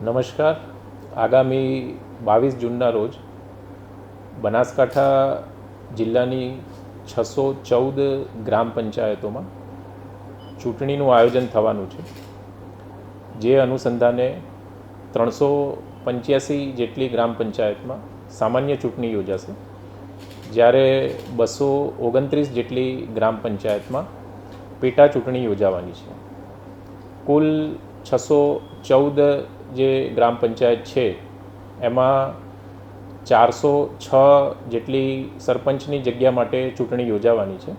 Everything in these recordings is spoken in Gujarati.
નમસ્કાર. આગામી 22 જૂનના રોજ બનાસકાંઠા જિલ્લાની 614 ગ્રામ પંચાયતોમાં ચૂંટણીનું આયોજન થવાનું છે. જે અનુસંધાને 385 જેટલી ગ્રામ પંચાયતમાં સામાન્ય ચૂંટણી યોજાશે, જ્યારે 229 જેટલી ગ્રામ પંચાયતમાં પેટા ચૂંટણી યોજાવાની છે. કુલ 614 જે ગ્રામ પંચાયત છે એમાં 406 જેટલી સરપંચની જગ્યા માટે ચૂંટણી યોજાવાની છે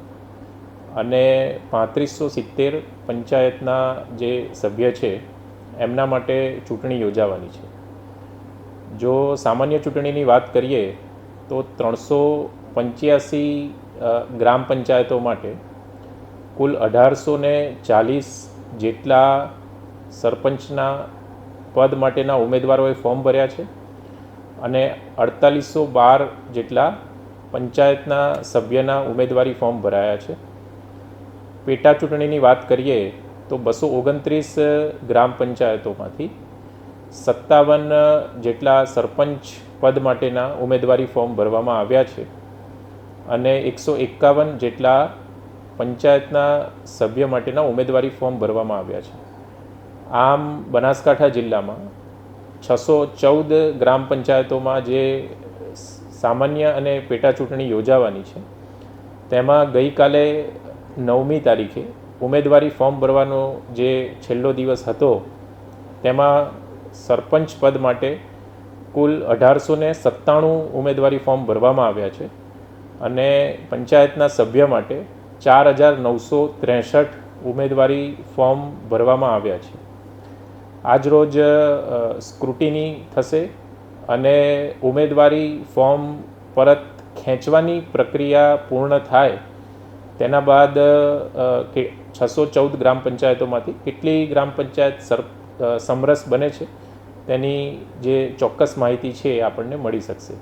અને 3570 પંચાયતના જે સભ્ય છે એમના માટે ચૂંટણી યોજાવાની છે. જો સામાન્ય ચૂંટણીની વાત કરીએ તો 385 ગ્રામ પંચાયતો માટે કુલ 1840 જેટલા સરપંચના પદ માટેના ઉમેદવારોએ ફોર્મ ભર્યા છે અને 4812 જેટલા પંચાયતના સભ્યના ઉમેદવારી ફોર્મ ભરાયા છે. પેટા ચૂંટણીની વાત કરીએ તો 229 ગ્રામ પંચાયતોમાંથી 57 જેટલા સરપંચ પદ માટેના ઉમેદવારી ફોર્મ ભરવામાં આવ્યા છે અને 151 જેટલા પંચાયતના સભ્ય માટેના ઉમેદવારી ફોર્મ ભરવામાં આવ્યા છે. આમ બનાસકાંઠા જિલ્લામાં 614 ગ્રામ પંચાયતોમાં જે સામાન્ય અને પેટા ચૂંટણી યોજાવાની છે તેમાં ગઈકાલે 9મી તારીખે ઉમેદવારી ફોર્મ ભરવાનો જે છેલ્લો દિવસ હતો તેમાં સરપંચ પદ માટે કુલ 1897 ઉમેદવારી ફોર્મ ભરવામાં આવ્યા છે અને પંચાયતના સભ્ય માટે 4963 ઉમેદવારી ફોર્મ ભરવામાં આવ્યા છે. આજરોજ સ્ક્રુટિની થશે અને ઉમેદવારી ફોર્મ પરત ખેંચવાની પ્રક્રિયા પૂર્ણ થાય તેના બાદ 614 ગ્રામ પંચાયતોમાંથી કેટલી ગ્રામ પંચાયત સમરસ બને છે તેની જે ચોક્કસ માહિતી છે એ આપણને મળી શકશે.